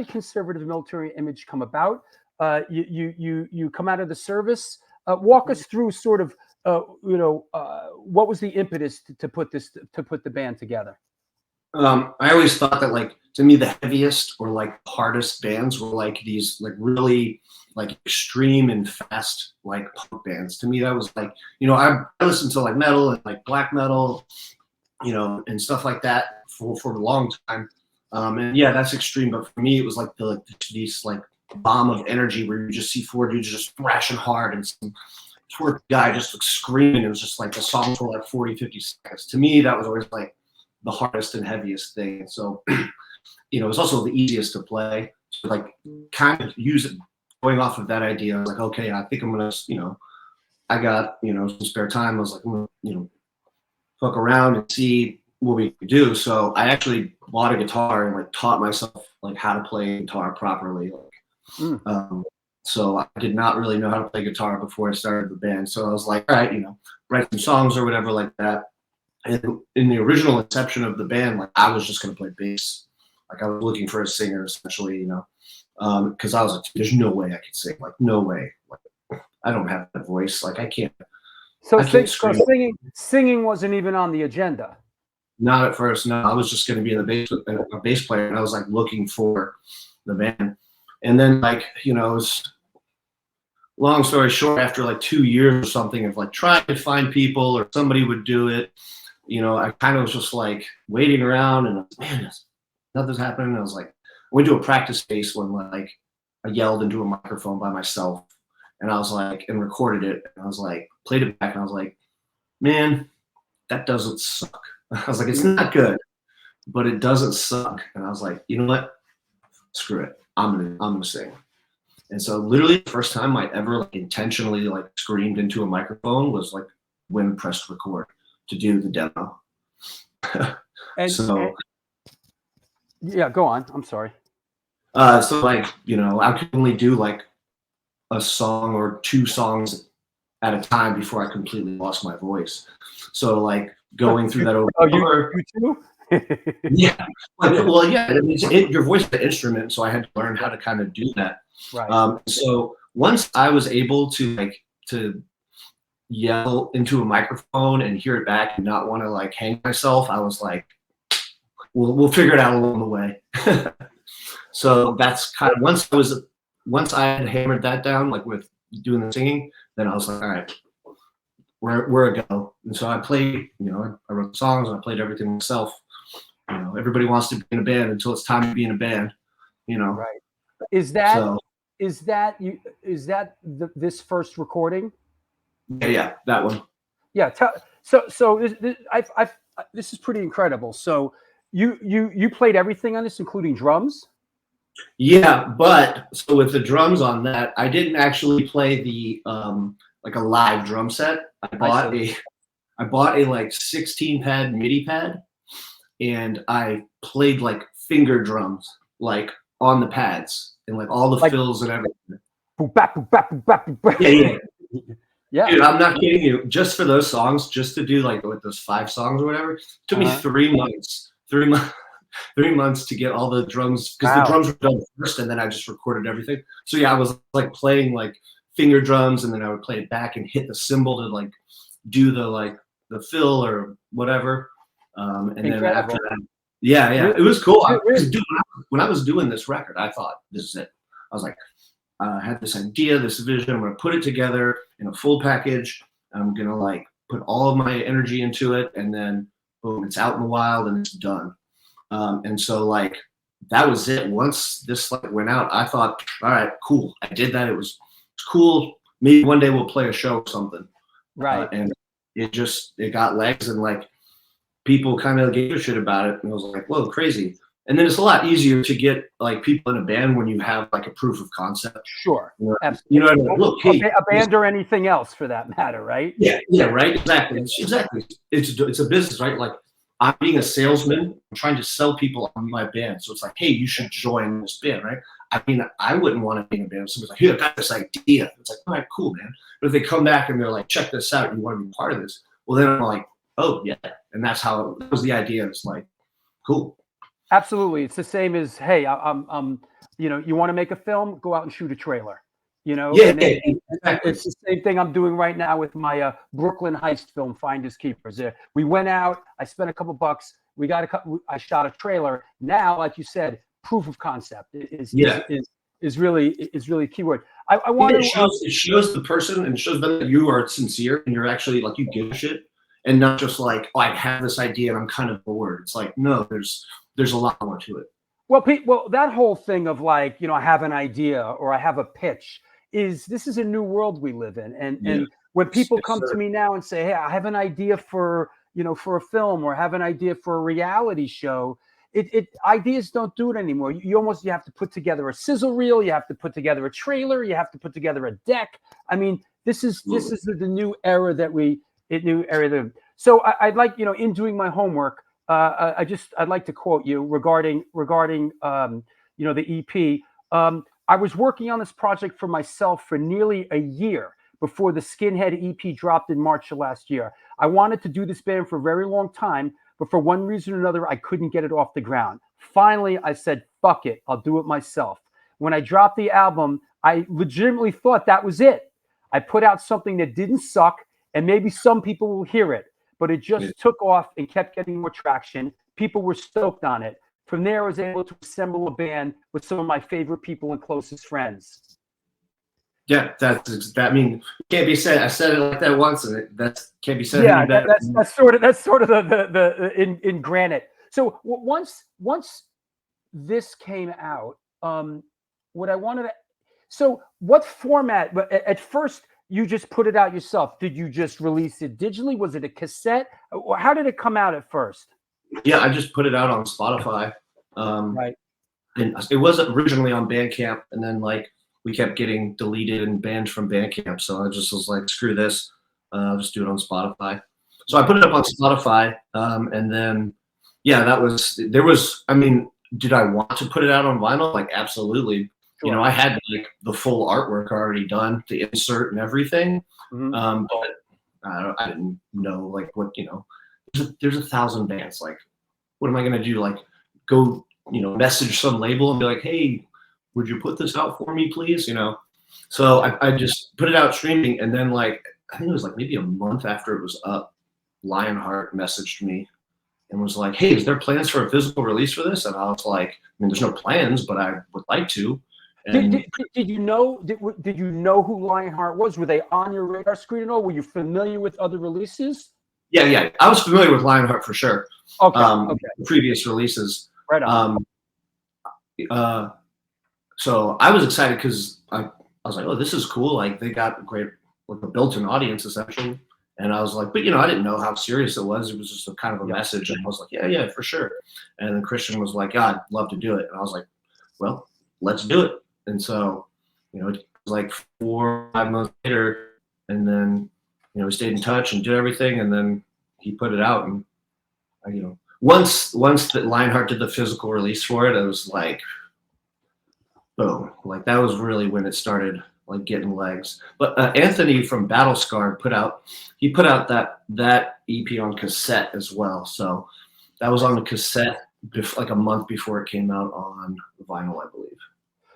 did conservative military image come about? You come out of the service. Walk us through sort of what was the impetus to put the band together? I always thought that, like, to me, the heaviest or like hardest bands were like these like really like extreme and fast like punk bands. To me, that was like, I listened to like metal and like black metal, and stuff like that for a long time. And yeah, that's extreme. But for me, it was like these like bomb of energy where you just see four dudes just thrashing hard and some poor guy just like screaming. It was just like the songs were like 40, 50 seconds. To me, that was always like the hardest and heaviest thing. So, it was also the easiest to play. So like kind of use it, going off of that idea. I was like, okay, I think I'm going to, I got, some spare time. I was like, I'm gonna, fuck around and see what we could do. So I actually bought a guitar and like taught myself like how to play guitar properly. So I did not really know how to play guitar before I started the band. So I was like, all right, write some songs or whatever like that. And in the original inception of the band, like I was just going to play bass. Like I was looking for a singer, essentially, because I was like, there's no way I could sing. Like no way. Like I don't have that voice. Like I can't. So singing wasn't even on the agenda. Not at first. No, I was just going to be a bass player, and I was like looking for the band. And then like it was, long story short, after like 2 years or something of like trying to find people or somebody would do it, I kind of was just like waiting around and man, nothing's happening. I was like, I went to a practice space when like I yelled into a microphone by myself, and I was like, and recorded it, and I was like, played it back, and I was like, man, that doesn't suck. I was like, it's not good, but it doesn't suck. And I was like, you know what? Screw it. I'm gonna sing. And so literally the first time I ever like intentionally like screamed into a microphone was like when I pressed record to do the demo. Yeah, go on. I'm sorry. So like, I could only do like a song or 2 songs at a time before I completely lost my voice. So like going through that over. Oh, you too? Yeah. Well, yeah. I mean, your voice is an instrument, so I had to learn how to kind of do that. Right. So once I was able to yell into a microphone and hear it back and not want to like hang myself, I was like, we'll figure it out along the way. So that's kind of once I had hammered that down, like with doing the singing, then I was like, all right, we're a go. And so I played, I wrote songs and I played everything myself. Everybody wants to be in a band until it's time to be in a band, Right. Is that this first recording? Yeah, that one. Yeah. So this is pretty incredible. So you played everything on this, including drums? Yeah, but so with the drums on that, I didn't actually play the like a live drum set. I bought a like 16 pad MIDI pad, and I played like finger drums like on the pads and like all the fills and everything. Boop, bap, boop, bap, boop, bap, boop, bap. Yeah. Yeah. Dude, I'm not kidding you. Just for those songs, just to do like with those 5 songs or whatever, it took me 3 months. 3 months to get all the drums, because the drums were done first, and then I just recorded everything. So yeah, I was like playing like finger drums, and then I would play it back and hit the cymbal to like do the fill or whatever. And then after that, yeah, it was cool. When I was doing this record, I thought this is it. I was like, I had this idea, this vision. I'm gonna put it together in a full package. I'm gonna like put all of my energy into it, and then boom, it's out in the wild and it's done. And so like that was it. Once this like went out, I thought, all right, cool. I did that. It's cool. Maybe one day we'll play a show or something. Right. And it got legs, and like people kind of gave a shit about it, and I was like, whoa, crazy. And then it's a lot easier to get like people in a band when you have like a proof of concept. Sure. Absolutely. You know what I mean? Look, hey, a band or anything else for that matter, right? Yeah, right. Exactly. It's a business, right? Like I'm being a salesman, I'm trying to sell people on my band. So it's like, hey, you should join this band, right? I mean, I wouldn't want to be in a band. Somebody's like, hey, I got this idea. It's like, all right, cool, man. But if they come back and they're like, check this out, you want to be part of this? Well, then I'm like, oh yeah. And that was the idea. It's like, cool. Absolutely. It's the same as, hey, I'm you know, you want to make a film, go out and shoot a trailer, you know, Yeah, and yeah, then exactly. it's the same thing I'm doing right now with my Brooklyn heist film, Finders Keepers. We went out, I spent a couple bucks, we got I shot a trailer. Now, like you said, proof of concept Yeah. is really a key word. I And want to, it shows the person and shows them that you are sincere and you're actually like you give a shit and not just like, oh, I have this idea and I'm kind of bored. It's like, no, there's a lot more to it. well, Pete, well, that whole thing of like, you know, I have an idea or I have a pitch this is a new world we live in. Yeah. And when people Yes, come to sir. me now and say, hey, I have an idea for, you know, for a film or have an idea for a reality show, ideas don't do it anymore. You have to put together a sizzle reel, you have to put together a trailer, you have to put together a deck. I mean, this is the new era so I'd like, you know, in doing my homework, I'd like to quote you regarding you know, the EP. I was working on this project for myself for nearly a year before the Skinhead EP dropped in March of last year. I wanted to do this band for a very long time, but for one reason or another, I couldn't get it off the ground. Finally, I said, fuck it, I'll do it myself. When I dropped the album, I legitimately thought that was it. I put out something that didn't suck, and maybe some people will hear it, but it just took off and kept getting more traction. People were stoked on it. From there, I was able to assemble a band with some of my favorite people and closest friends. Yeah, that mean can't be said. I said it like that once, and that can't be said. Yeah, that's sort of the in granite. So once this came out, what I wanted to, so what format? At first, you just put it out yourself. Did you just release it digitally? Was it a cassette? How did it come out at first? Yeah, I just put it out on Spotify. Right. And it wasn't originally on Bandcamp, and then like we kept getting deleted and banned from Bandcamp. So I just was like, screw this, I'll just do it on Spotify. So I put it up on Spotify, and then yeah, I mean, did I want to put it out on vinyl? Like absolutely. Sure. You know, I had like the full artwork already done, the insert and everything. Mm-hmm. But I didn't know like what, you know, there's 1,000 bands. Like, what am I gonna do? Like, go, you know, message some label and be like, hey, would you put this out for me, please? You know, so I just put it out streaming, and then like I think it was like maybe a month after it was up, Lionheart messaged me and was like, hey, is there plans for a physical release for this? And I was like, I mean, there's no plans, but I would like to. And did you know who Lionheart was? Were they on your radar screen at all? Were you familiar with other releases? Yeah, I was familiar with Lionheart for sure. Okay. Previous releases. Right on. So I was excited because I was like, oh, this is cool. Like they got a built-in audience essentially. And I was like, but you know, I didn't know how serious it was. It was just a kind of a message. And I was like, yeah, for sure. And then Christian was like, yeah, I'd love to do it. And I was like, well, let's do it. And so, you know, it was like 4 or 5 months later, and then, you know, we stayed in touch and did everything. And then he put it out. And, you know, once that Lionheart did the physical release for it, I was like, boom, like that was really when it started like getting legs. But Anthony from Battle Scarred put out that EP on cassette as well. So that was on the cassette like a month before it came out on vinyl, I believe.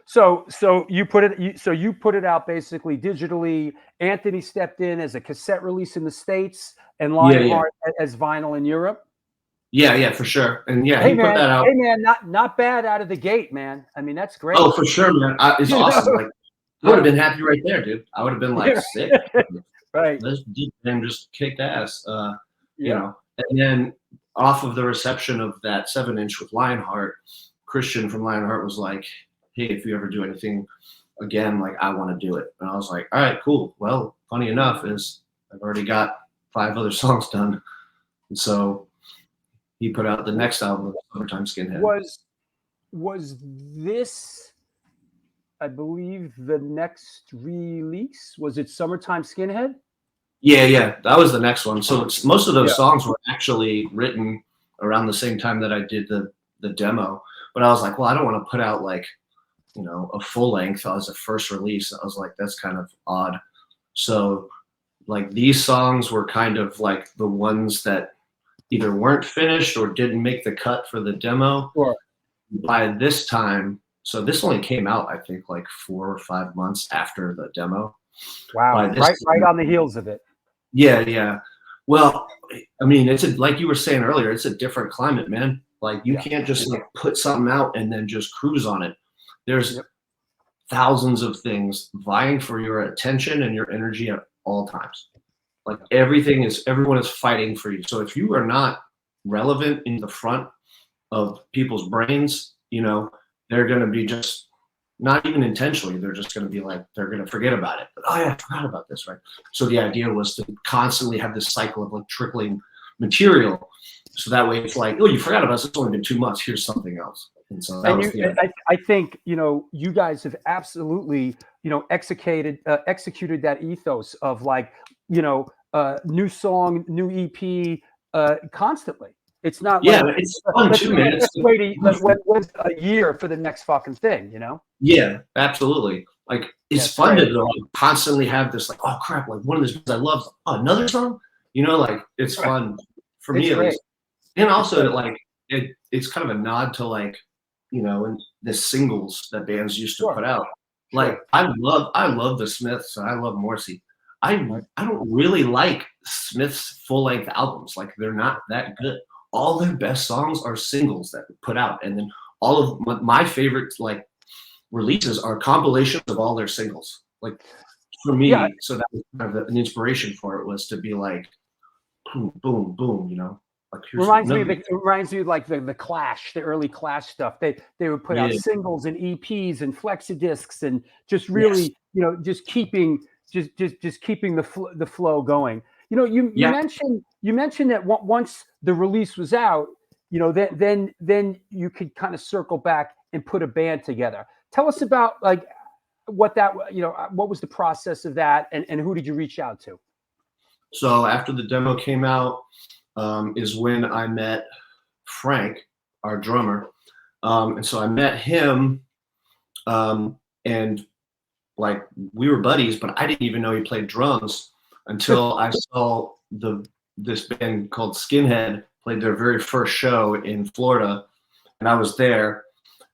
So you put it out basically digitally. Anthony stepped in as a cassette release in the States and Lionheart as vinyl in Europe. Yeah, for sure. And yeah, he put that out. Hey man, not bad out of the gate, man. I mean, that's great. Oh, for sure, man. It's awesome. Like I would have been happy right there, dude. I would have been like sick. Right. This deep thing just kicked ass. You know. And then off of the reception of that 7-inch with Lionheart, Christian from Lionheart was like, hey, if you ever do anything again, like I want to do it. And I was like, all right, cool. Well, funny enough is I've already got 5 other songs done. And so he put out the next album, Summertime Skinhead. Was this, I believe, the next release? Was it Summertime Skinhead? Yeah, that was the next one. So most of those songs were actually written around the same time that I did the demo. But I was like, well, I don't want to put out like, you know, a full length as a first release. I was like, that's kind of odd. So like these songs were kind of like the ones that either weren't finished or didn't make the cut for the demo. Sure. by this time, so this only came out, I think, like 4 or 5 months after the demo. Wow. By this Right time, on the heels of it. yeah. Well, I mean, like you were saying earlier, it's a different climate, man. Like you can't just like put something out and then just cruise on it. There's thousands of things vying for your attention and your energy at all times. Like everyone is fighting for you. So if you are not relevant in the front of people's brains, they're going to be just not even intentionally. They're just going to be like, they're going to forget about it. But, oh yeah, I forgot about this, right? So the idea was to constantly have this cycle of like trickling material. So that way it's like, oh, you forgot about us. It's only been 2 months. Here's something else. And so that was the idea. I think, you guys have absolutely, executed that ethos of like, new song, new EP, constantly. It's not like it's fun too, man. let's wait a year for the next fucking thing, Yeah, absolutely. Like it's fun to like, constantly have this like, oh crap, like one of these I love, oh, another song, like it's fun for me at least. And also like it's kind of a nod to like, and the singles that bands used to put out. Like I love the Smiths and I love Morrissey. I don't really like Smith's full-length albums. Like they're not that good. All their best songs are singles that we put out, and then all of my favorite like releases are compilations of all their singles. Like for me, so that was kind of an inspiration for it was to be like, boom, boom, boom, Like reminds me of like the Clash, the early Clash stuff. They would put out singles and EPs and flexi discs and just really, just keeping the flow going. You mentioned that once the release was out, then you could kind of circle back and put a band together. Tell us about like what was the process of that, and who did you reach out to? So after the demo came out, is when I met Frank, our drummer, and so I met him, and like we were buddies, but I didn't even know he played drums until I saw this band called Skinhead played their very first show in Florida, and I was there,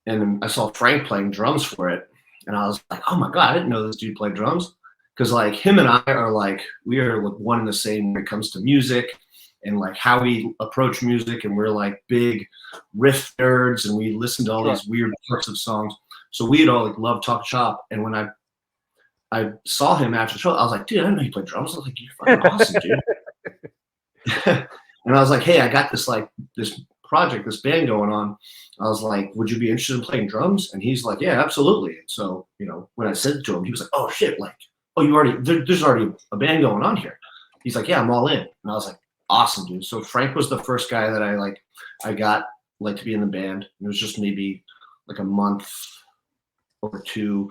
and I saw Frank playing drums for it, and I was like, oh my god, I didn't know this dude played drums, because like him and I are like we are like one and the same when it comes to music and like how we approach music, and we're like big riff nerds, and we listen to all these weird sorts of songs. So we had all like loved talk shop, and when I saw him after the show, I was like, dude, I didn't know you played drums. I was like, you're fucking awesome, dude. And I was like, hey, I got this project, this band going on. I was like, would you be interested in playing drums? And he's like, yeah, absolutely. And so, when I said it to him, he was like, oh shit, like, oh, there's already a band going on here. He's like, yeah, I'm all in. And I was like, awesome, dude. So Frank was the first guy that I got like to be in the band. It was just maybe like a month or two.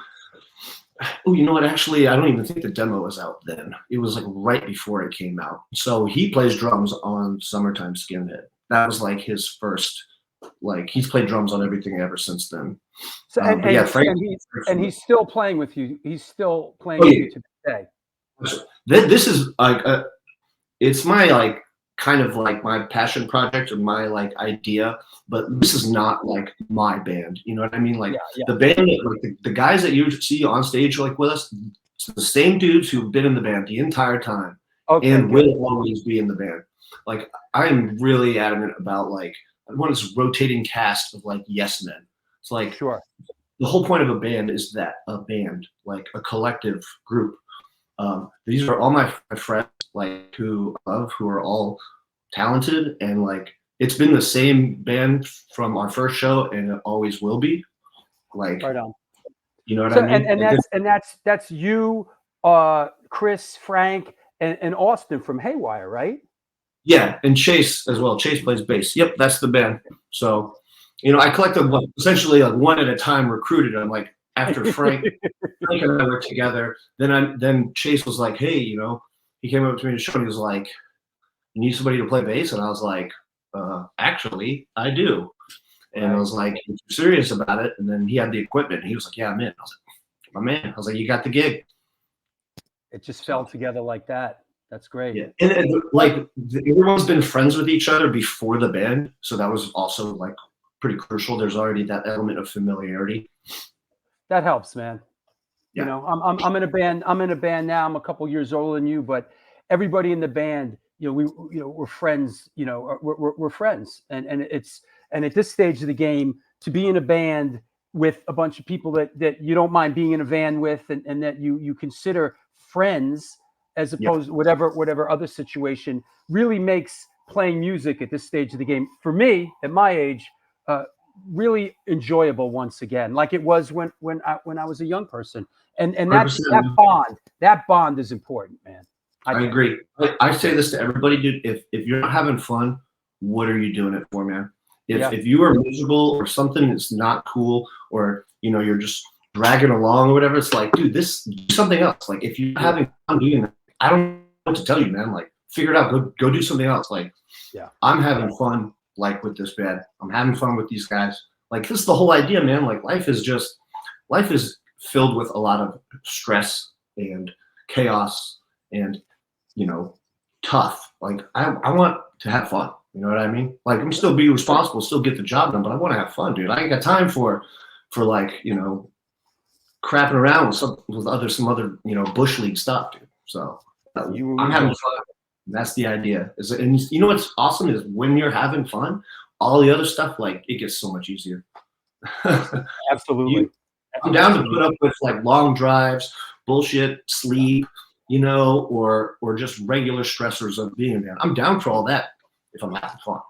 Oh, you know what? Actually, I don't even think the demo was out then. It was like right before it came out. So he plays drums on Summertime Skinhead. That was like his first, like he's played drums on everything ever since then. So Frank, and he's still playing with you. He's still playing with you to this day. This is like it's my like kind of like my passion project or my like idea, but this is not like my band. You know what I mean? Like the band, like the guys that you see on stage like with us, it's the same dudes who've been in the band the entire time and will always be in the band. Like I'm really adamant about like I want this rotating cast of like yes men. It's like the whole point of a band is that a band, like a collective group. These are all my friends, like who are all talented, and like it's been the same band from our first show, and it always will be. Like, right on. You know what I mean? And that's you, Chris, Frank, and Austin from Haywire, right? Yeah, and Chase as well. Chase plays bass. Yep, that's the band. So, I collected essentially like one at a time, recruited them. Like after Frank and I were together, then Chase was like, hey, he came up to me in the show and he was like, you need somebody to play bass? And I was like, actually, I do. And I was like, if you're serious about it. And then he had the equipment. And he was like, yeah, I'm in. I was like, my man. I was like, you got the gig. It just fell together like that. That's great. Yeah. And like everyone's been friends with each other before the band. So that was also like pretty crucial. There's already that element of familiarity. That helps, man. Yeah. You know, I'm in a band. I'm in a band now. I'm a couple years older than you, but everybody in the band, we're friends. We're friends, and at this stage of the game, to be in a band with a bunch of people that you don't mind being in a van with, and that you consider friends, as opposed to whatever other situation, really makes playing music at this stage of the game, for me at my age, really enjoyable once again, like it was when I was a young person. And that bond is important, man. I agree. I say this to everybody, dude. If you're not having fun, what are you doing it for, man? If you are miserable or something that's not cool, or you're just dragging along or whatever, it's like, dude, do something else. Like, if you're having fun doing that, I don't know what to tell you, man. Like, figure it out. Go do something else. Like, I'm having fun, like, with this band. I'm having fun with these guys. Like, this is the whole idea, man. Like, life is filled with a lot of stress and chaos and tough. Like, I want to have fun. You know what I mean? Like, I'm still be responsible, still get the job done, but I want to have fun, dude. I ain't got time for like, crapping around with some other bush league stuff, dude. So I'm having fun. That's the idea. And you know what's awesome is when you're having fun, all the other stuff, like, it gets so much easier. Absolutely. I'm down to put up with, like, long drives, bullshit, sleep, or just regular stressors of being there. I'm down for all that if I'm having fun.